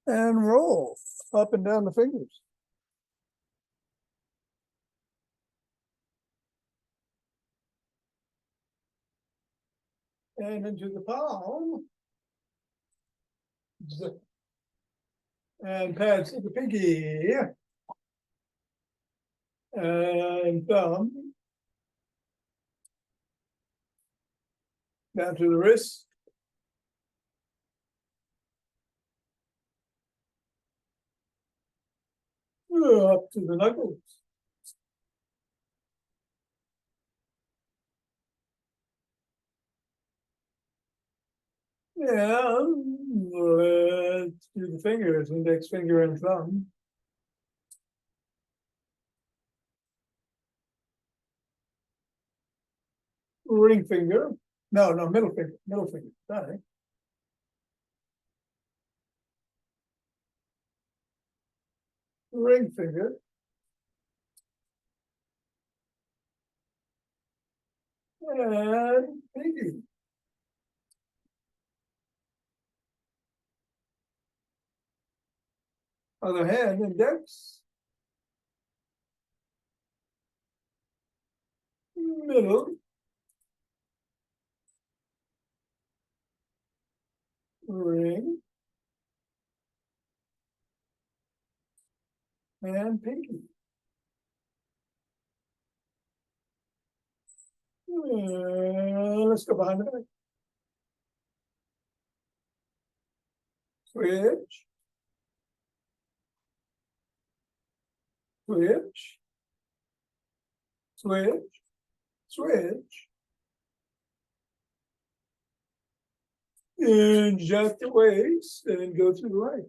and roll up and down the fingers. And into the palm. Zip. And pads to the pinky. And thumb. Down to the wrist. Up to the knuckles. Yeah, let's do the fingers, index finger and thumb. Ring finger. No, middle finger, sorry. Ring finger. And pinky. Other hand, index. Middle. Ring. And pinky. Let's go behind the back. Switch. Switch. Switch. Switch. Inject the waist and go through the right.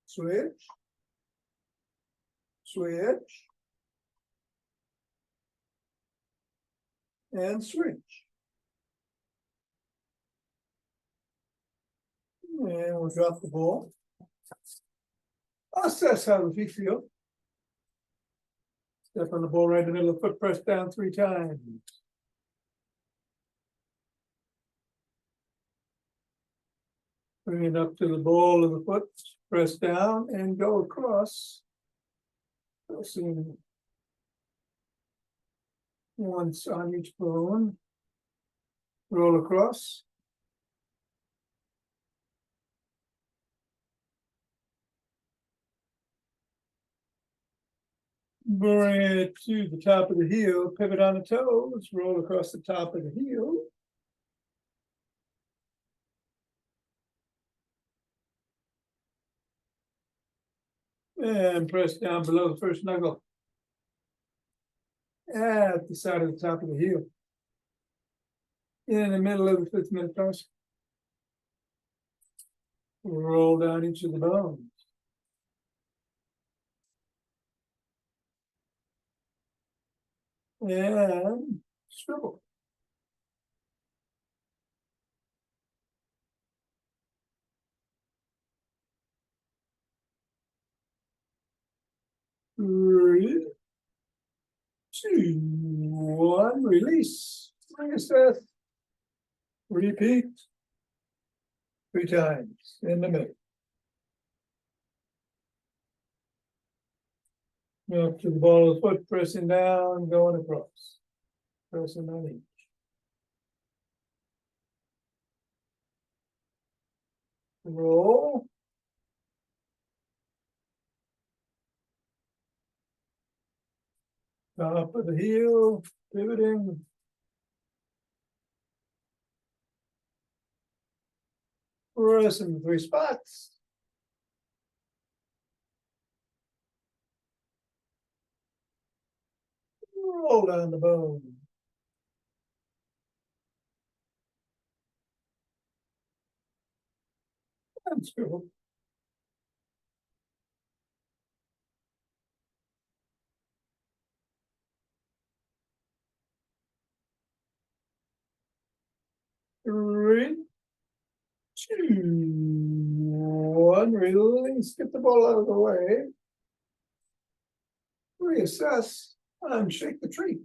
Switch. Switch. And switch. And we'll drop the ball. Assess how the feet feel. Step on the ball right in the middle of the foot, press down 3 times. Bring it up to the ball of the foot, press down and go across. Pressing once on each bone. Roll across. Bring it to the top of the heel, pivot on the toes, roll across the top of the heel. And press down below the first knuckle. At the side of the top of the heel. In the middle of the 5th metatarsal. Roll down each of the bones. And swivel. Three, 2, 1, release. Reassess. Repeat 3 times in the middle. Up to the ball of the foot, pressing down, going across. Pressing on each. Roll. Top of the heel, pivoting. Press in 3 spots. Roll down the bone. And swivel. Three, 2, 1, release, get the ball out of the way. Reassess and shake the tree.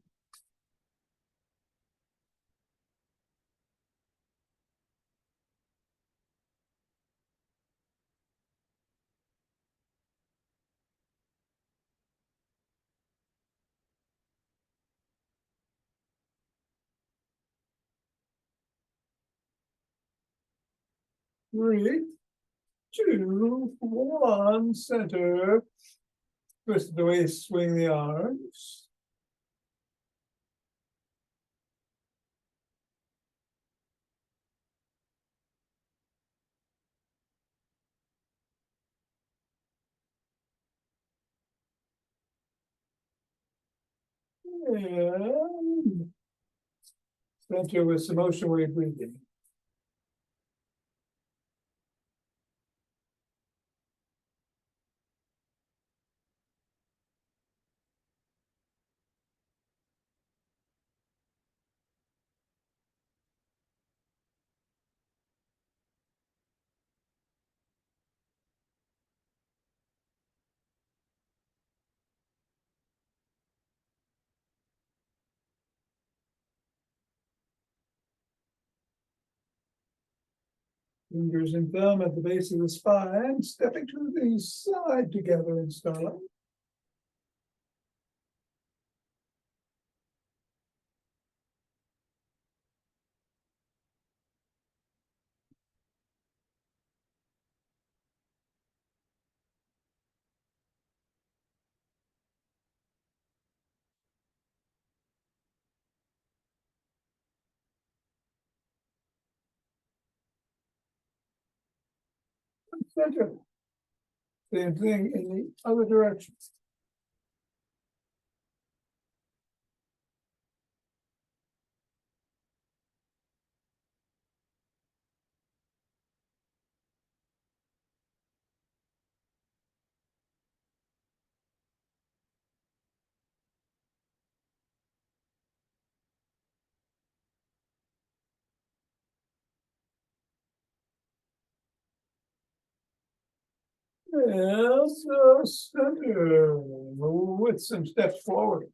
3, 2, 1, center. Twist the waist, swing the arms. And center with some motion wave breathing. Fingers and thumb at the base of the spine, stepping to the side together in style. Center. Same thing in the other direction. And so center with some steps forward.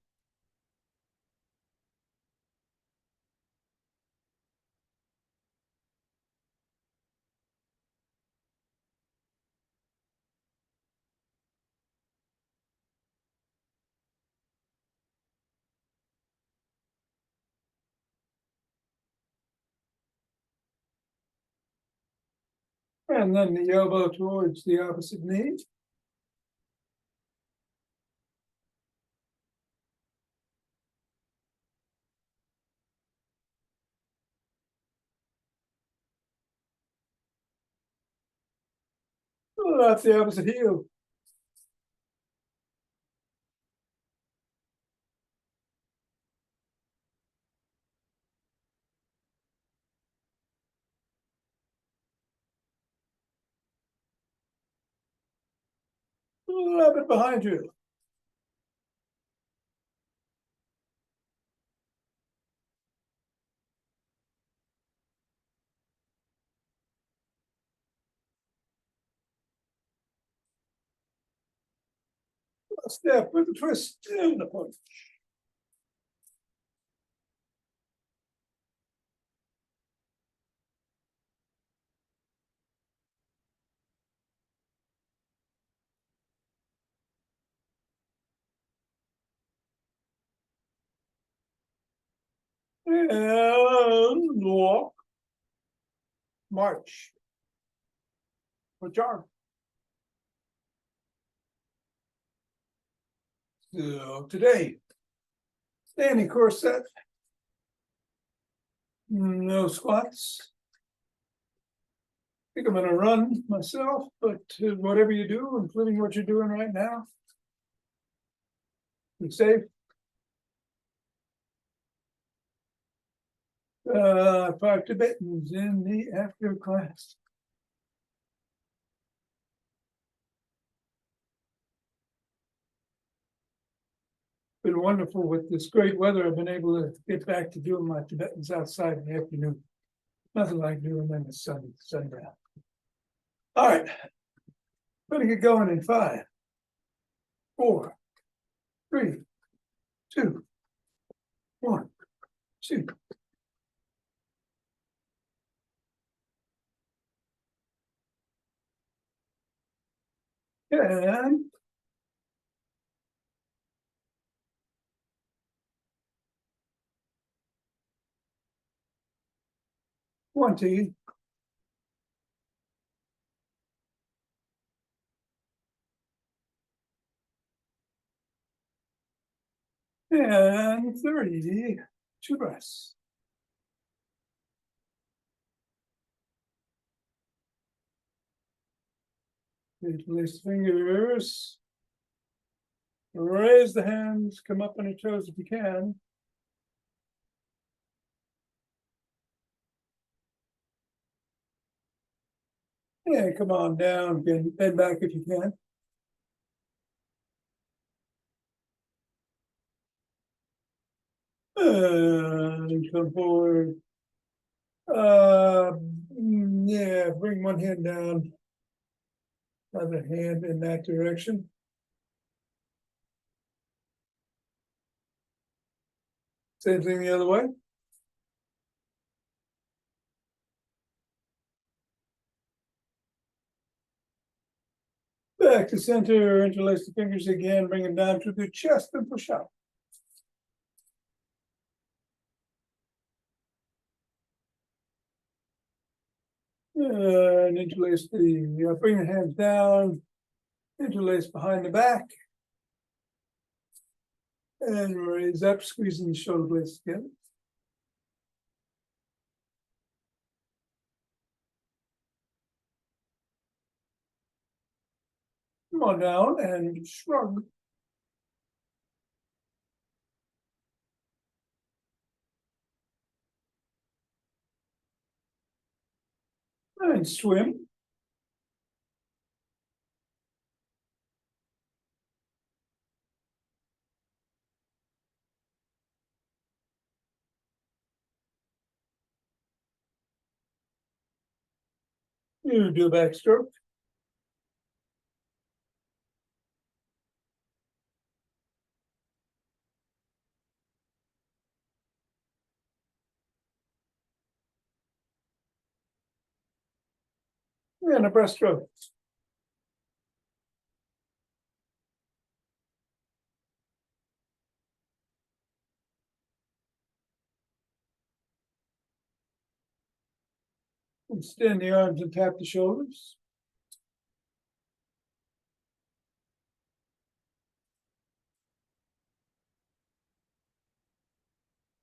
And then the elbow towards the opposite knee. That's the opposite heel. A little bit behind you. A step with a twist and a punch. And walk. March. With arm. So today, standing corset. No squats. I think I'm gonna run myself, but whatever you do, including what you're doing right now, be safe. 5 Tibetans in the after class. Been wonderful with this great weather. I've been able to get back to doing my Tibetans outside in the afternoon. Nothing like doing them in the sundown. All right, gonna get going in 5, 4, 3, 2, 1, 2. And 20. And 30, 2 breaths. Release the fingers. Raise the hands, come up on your toes if you can. Yeah, come on down, bend back if you can. And come forward. Yeah, bring one hand down. Other hand in that direction. Same thing the other way. Back to center, interlace the fingers again, bring them down to the chest and push out. And interlace bring the hands down, interlace behind the back. And raise up, squeezing the shoulder blades together. Come on down and shrug. And swim. You do a backstroke. And a breaststroke. Extend the arms and tap the shoulders.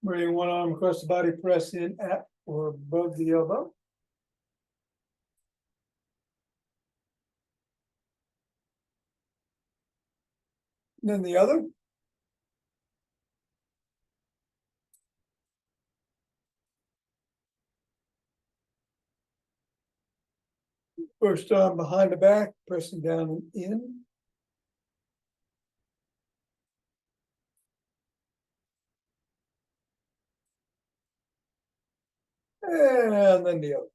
Bring one arm across the body, press in at or above the elbow. Then the other. First arm behind the back, pressing down and in. And then the other.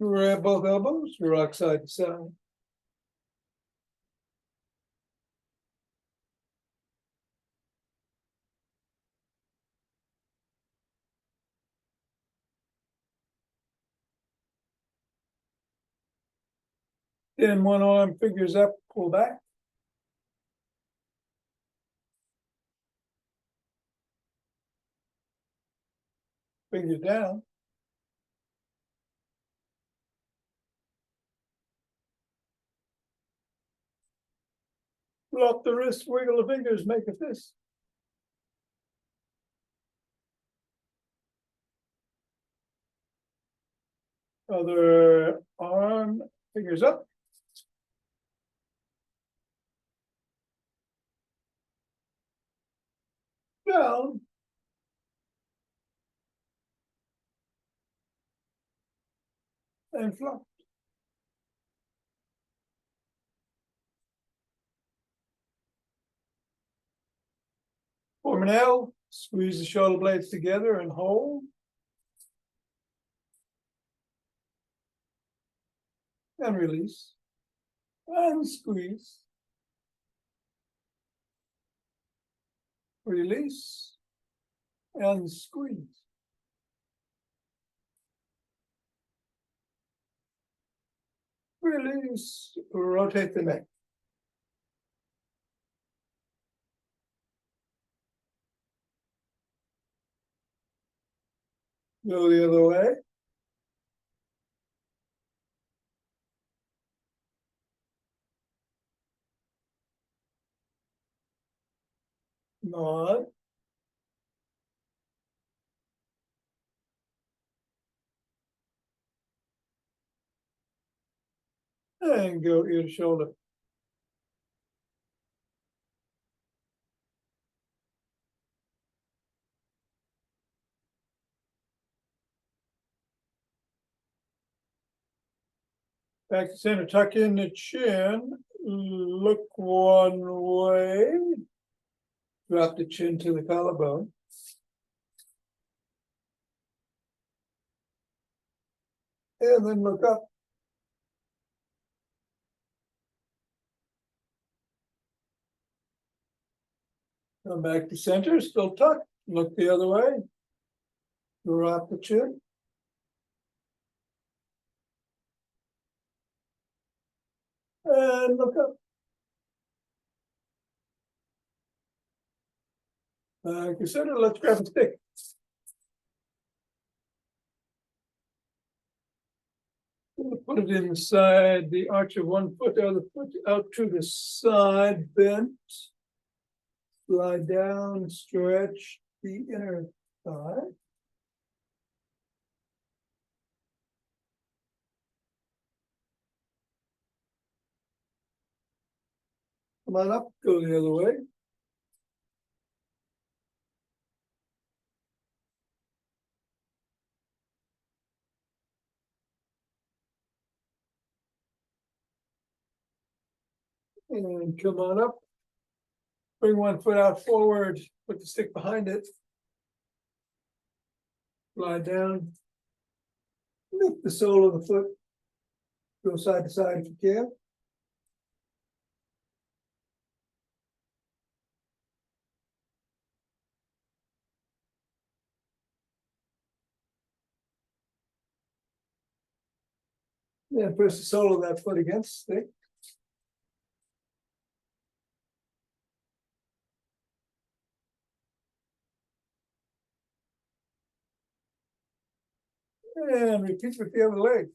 Grab both elbows, rock side to side. Then one arm, fingers up, pull back. Fingers down. Pull up the wrist, wiggle the fingers, make a fist. Other arm, fingers up. Down. And flop. Form an L, squeeze the shoulder blades together and hold. And release. And squeeze. Release. And squeeze. Release. Rotate the neck. Go the other way. nod. And go ear to shoulder. Back to center, tuck in the chin, look one way. Drop the chin to the collarbone. And then look up. Come back to center, still tucked. Look the other way. Drop the chin. And look up. Back to center, let's grab a stick. Put it inside the arch of one foot, the other foot out to the side, bent. Slide down, stretch the inner thigh. Come on up, go the other way. And come on up. Bring one foot out forward, put the stick behind it. Slide down. Lift the sole of the foot. Go side to side if you can. And press the sole of that foot against the stick. And repeat with the other leg.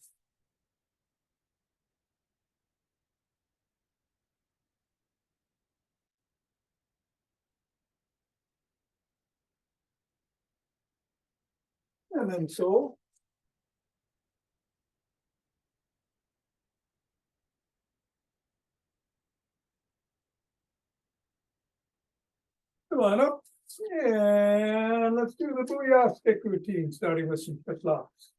And then sole. Come on up. And let's do the Booyah stick routine, starting with some foot locks.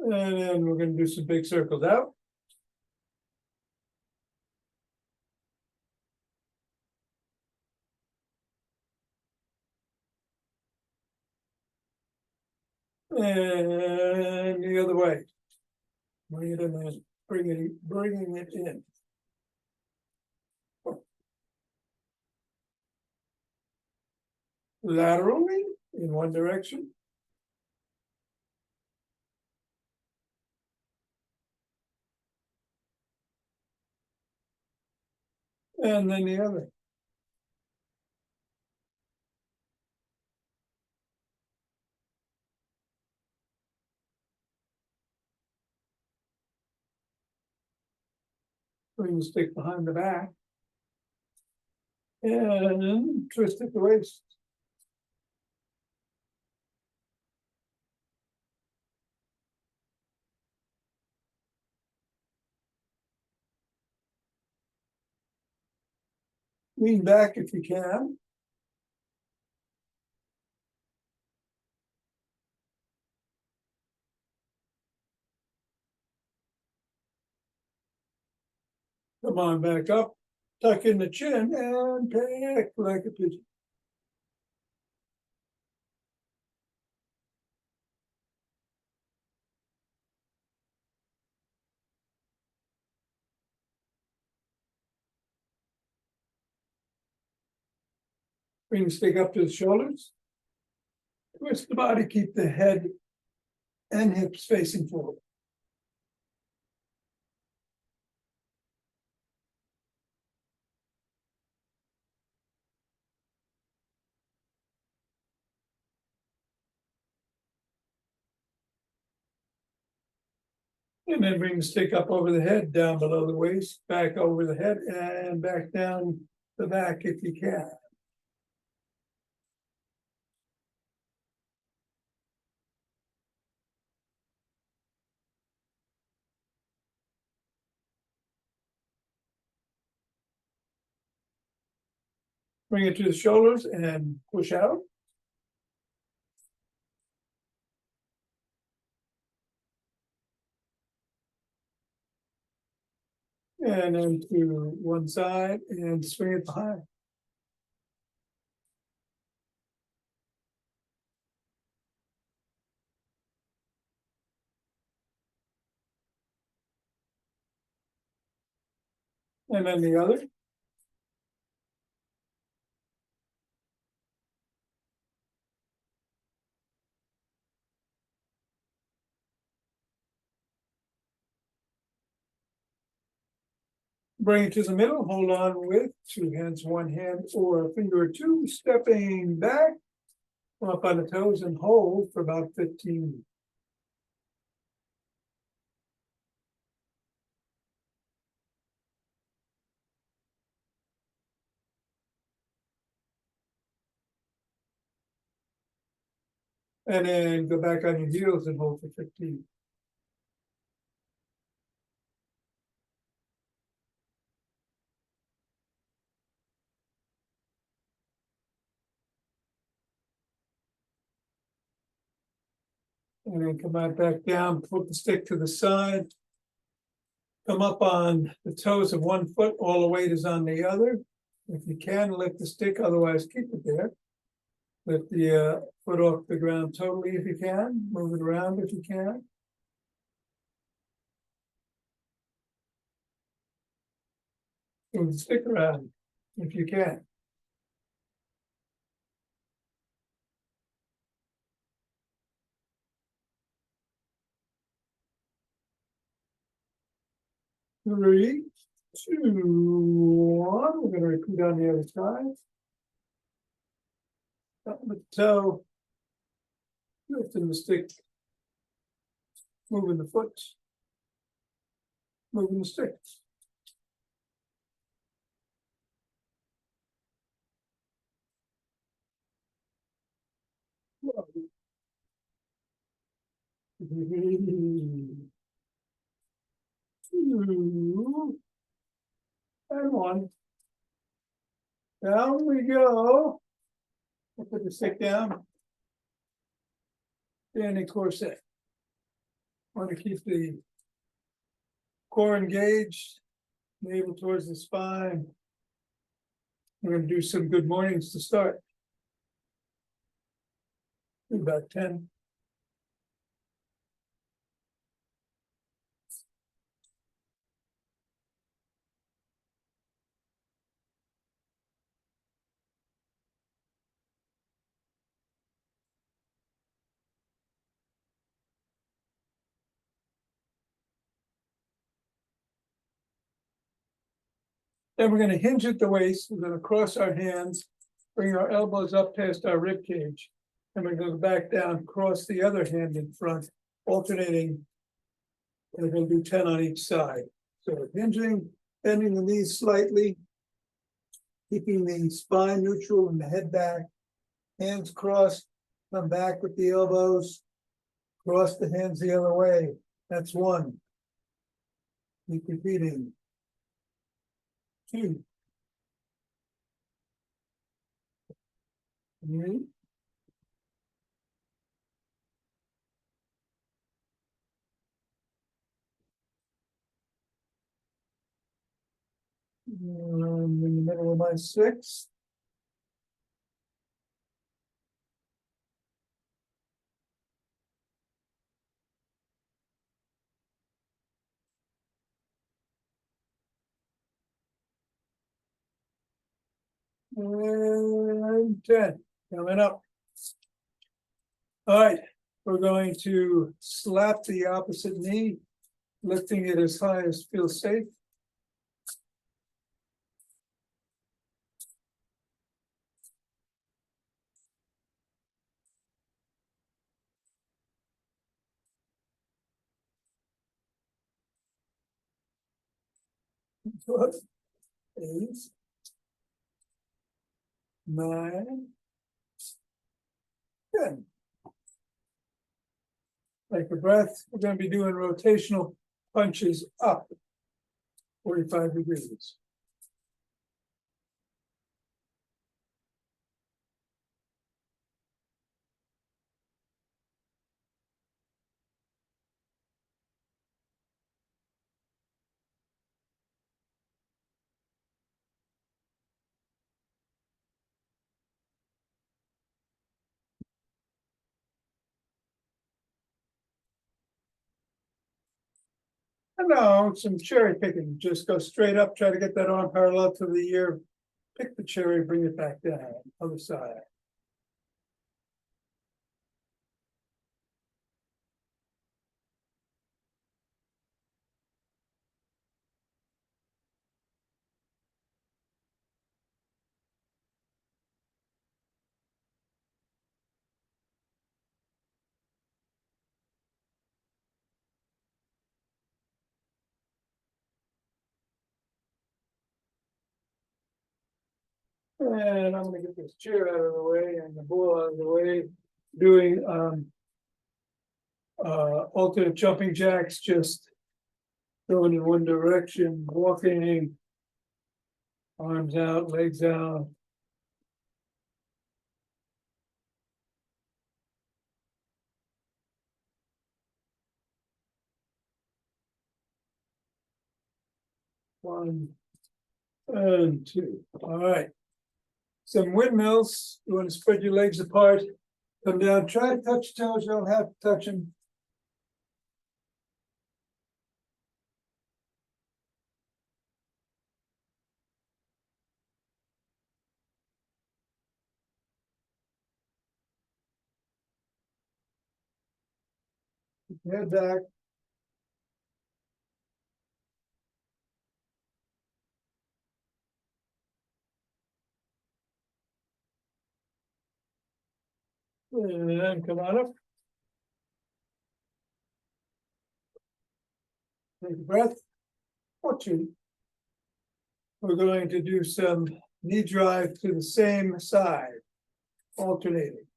And then we're going to do some big circles out. And the other way. Bring it in there, bringing it in. Laterally in one direction. And then the other. Bring the stick behind the back. And twist at the waist. Lean back if you can. Come on back up. Tuck in the chin and back like a pigeon. Bring the stick up to the shoulders. Twist the body, keep the head and hips facing forward. And then bring the stick up over the head, down below the waist, back over the head, and back down the back if you can. Bring it to the shoulders and push out. And then to one side and swing it behind. And then the other. Bring it to the middle, hold on with two hands, one hand, or a finger or two, stepping back, up on the toes and hold for about 15. And then go back on your heels and hold for 15. And then come right back down, put the stick to the side. Come up on the toes of one foot, all the weight is on the other. If you can, lift the stick, otherwise keep it there. Lift the foot off the ground totally if you can, move it around if you can. Move the stick around if you can. Three, two, one. We're going to repeat on the other side. Up with the toe, lifting the stick, moving the foot, moving the stick. Two, and one. Down we go. I'll put the stick down. Standing corset. Want to keep the core engaged, navel towards the spine. We're going to do some good mornings to start. Do about 10. Then we're going to hinge at the waist. We're going to cross our hands, bring our elbows up past our rib cage. And we're going to go back down, cross the other hand in front, alternating. We're going to do 10 on each side. So hinging, bending the knees slightly, keeping the spine neutral and the head back. Hands crossed, come back with the elbows, cross the hands the other way. That's one. Keep repeating. Two. Three. In the middle of my 6. And 10. Coming up. All right, we're going to slap the opposite knee, lifting it as high as feels safe. What? 8, 9, 10. Take a breath. We're going to be doing rotational punches up 45 degrees. No, some cherry picking. Just go straight up, try to get that arm parallel to the ear. Pick the cherry, bring it back down, other side. And I'm gonna get this chair out of the way and the ball out of the way, doing alternate jumping jacks, just going in one direction, walking, arms out, legs out. One and two. All right. Some windmills. You want to spread your legs apart, come down, try to touch toes, you don't have to touch them. Head back. And come on up. Take a breath. Or two. We're going to do some knee drive to the same side, alternating.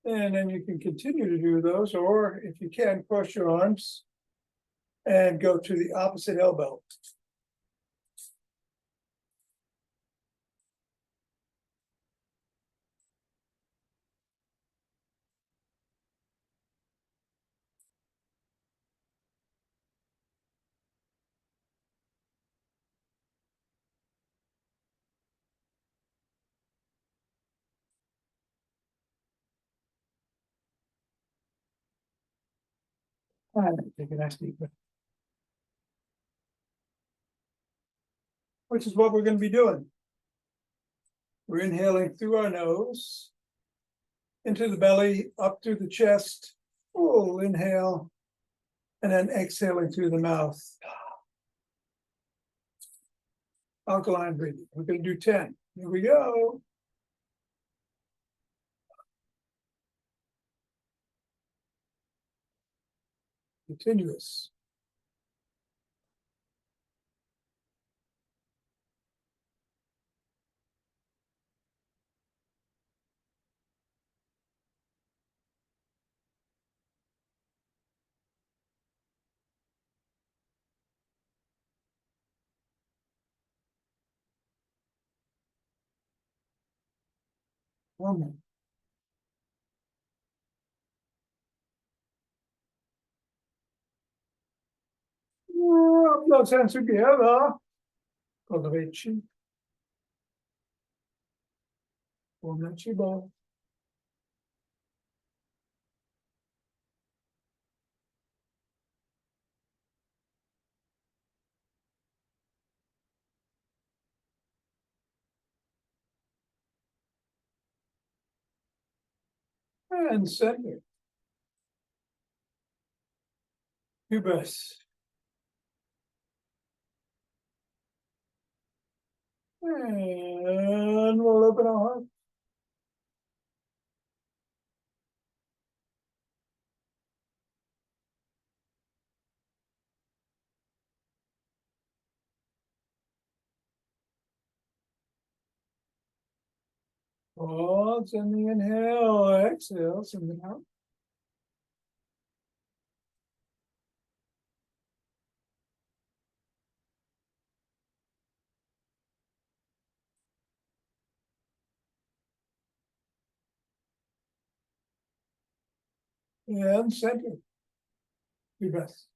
And then you can continue to do those, or if you can, cross your arms and go to the opposite elbow. Take a nice deep breath. Which is what we're going to be doing. We're inhaling through our nose, into the belly, up through the chest, full inhale, and then exhaling through the mouth. Alkaline breathing. We're going to do 10. Here we go. Continuous. One minute. Rub those hands together. Cultivate chi. Form that chi ball. And center. You best. And we'll open our heart. Pause and the inhale, exhale, send it out. And center. You best.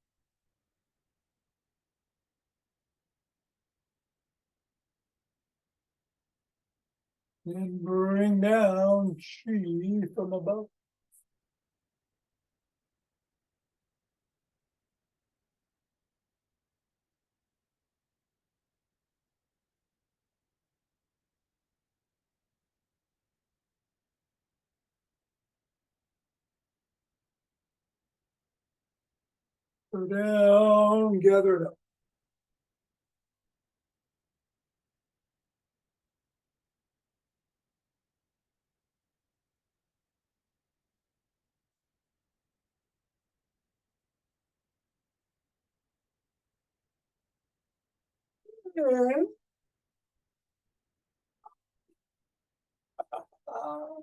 And bring down chi from above. Go down, gather it up. And uh,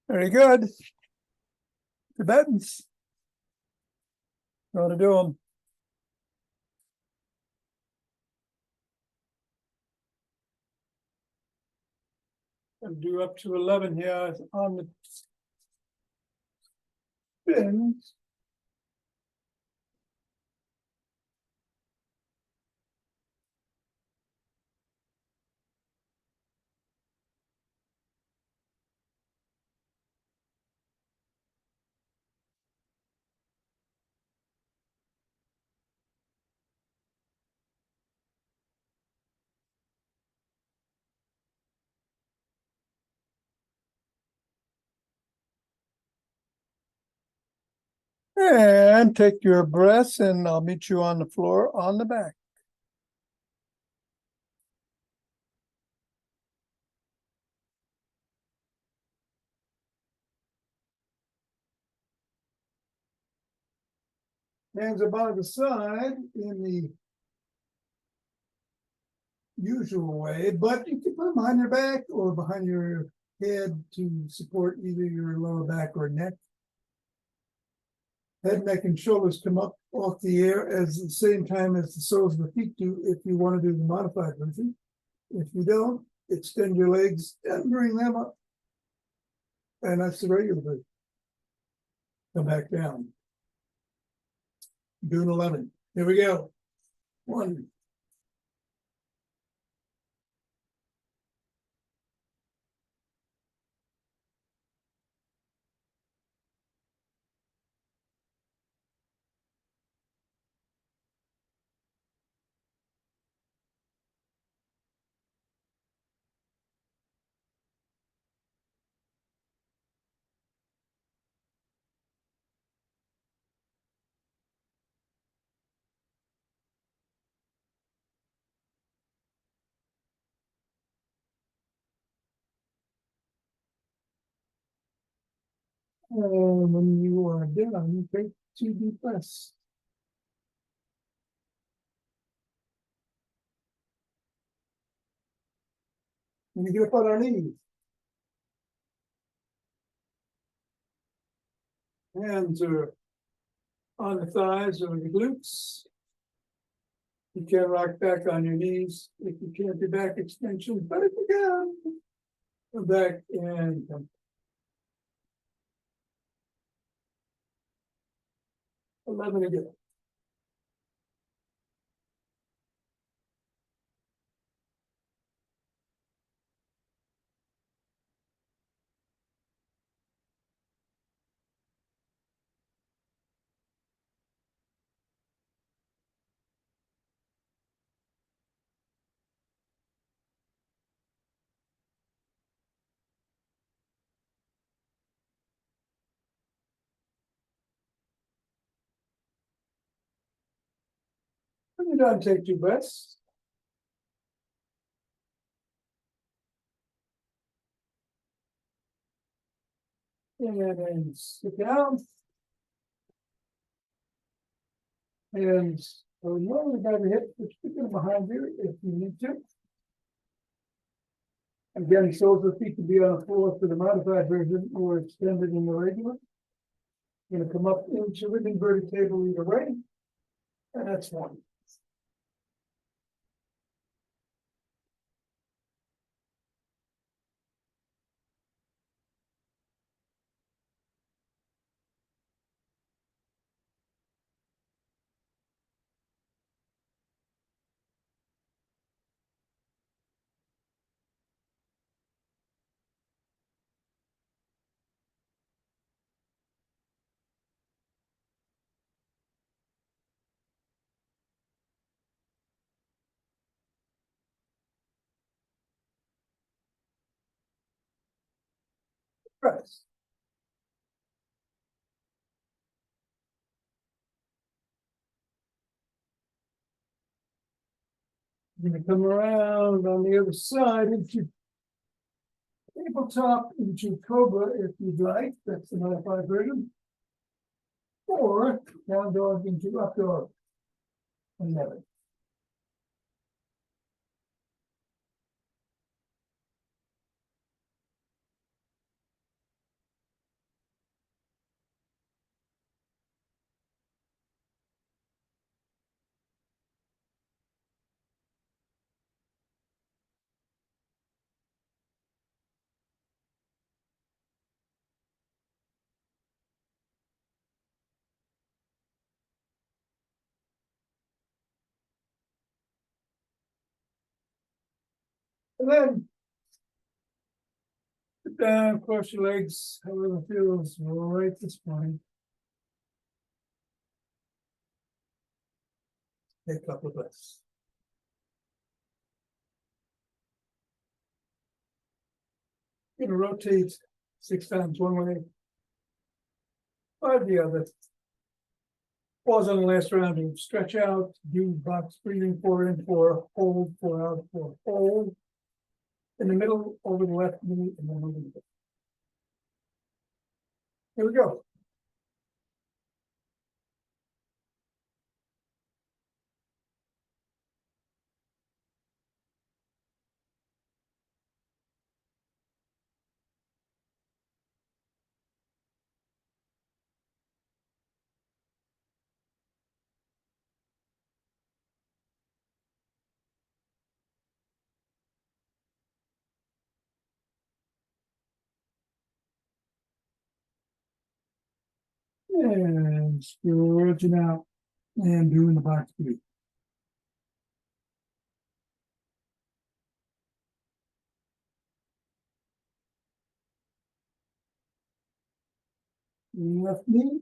very good. Tibetans. Going to do them. I'll do up to 11 here on the spins. And take your breaths, and I'll meet you on the floor on the back. Hands are by the side in the usual way, but you can put them behind your back or behind your head to support either your lower back or neck. Head, neck, and shoulders come up off the air at the same time as the soles of the feet do if you want to do the modified version. If you don't, extend your legs and bring them up. And that's the regular version. Come back down. Do an 11. Here we go. 1, and when you are done, you take 2 deep breaths. And you get up on our knees. Hands are on the thighs or the glutes. You can rock back on your knees if you can't do back extension, but if you can, come back and come. 11 again. done, take 2 breaths. And then sit down. And so you only got to hit the chicken behind you if you need to. Again, soles of the feet can be on the floor for the modified version or extended in the regular. You're going to come up into an inverted table either way. And that's 1. Press. You're going to come around on the other side into tabletop into Cobra if you'd like. That's the modified version. Or down dog into up dog. And never. And then sit down, cross your legs, however it feels right this morning. Take a couple of breaths. You're going to rotate 6 times one way, 5 the other. Pause on the last round and stretch out, do box breathing 4 in, 4, hold, 4 out, 4, hold. In the middle, over the left knee, and then over the left. Here we go. And stretching out and doing the box breathing. Left knee.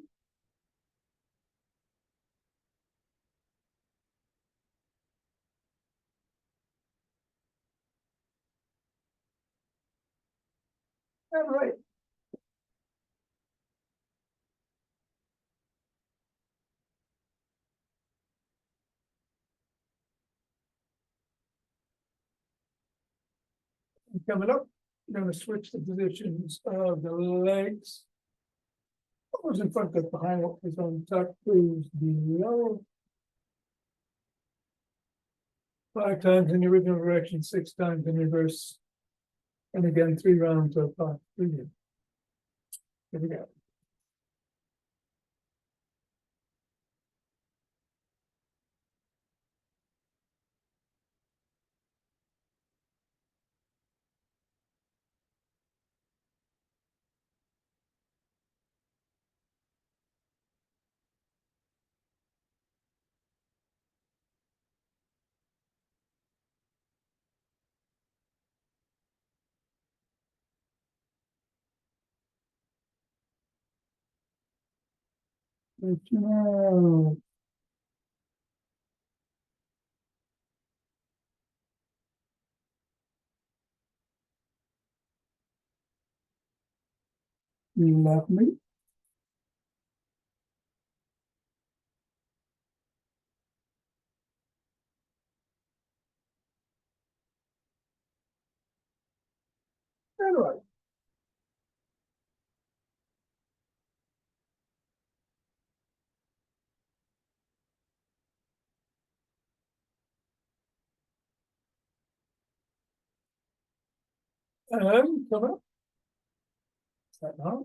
And right. And coming up, you're going to switch the positions of the legs. What was in front goes behind, what was on top goes below. 5 times in the original direction, 6 times in reverse. And again, 3 rounds of box breathing. Here we go. Now, left knee. Come up. Is that not?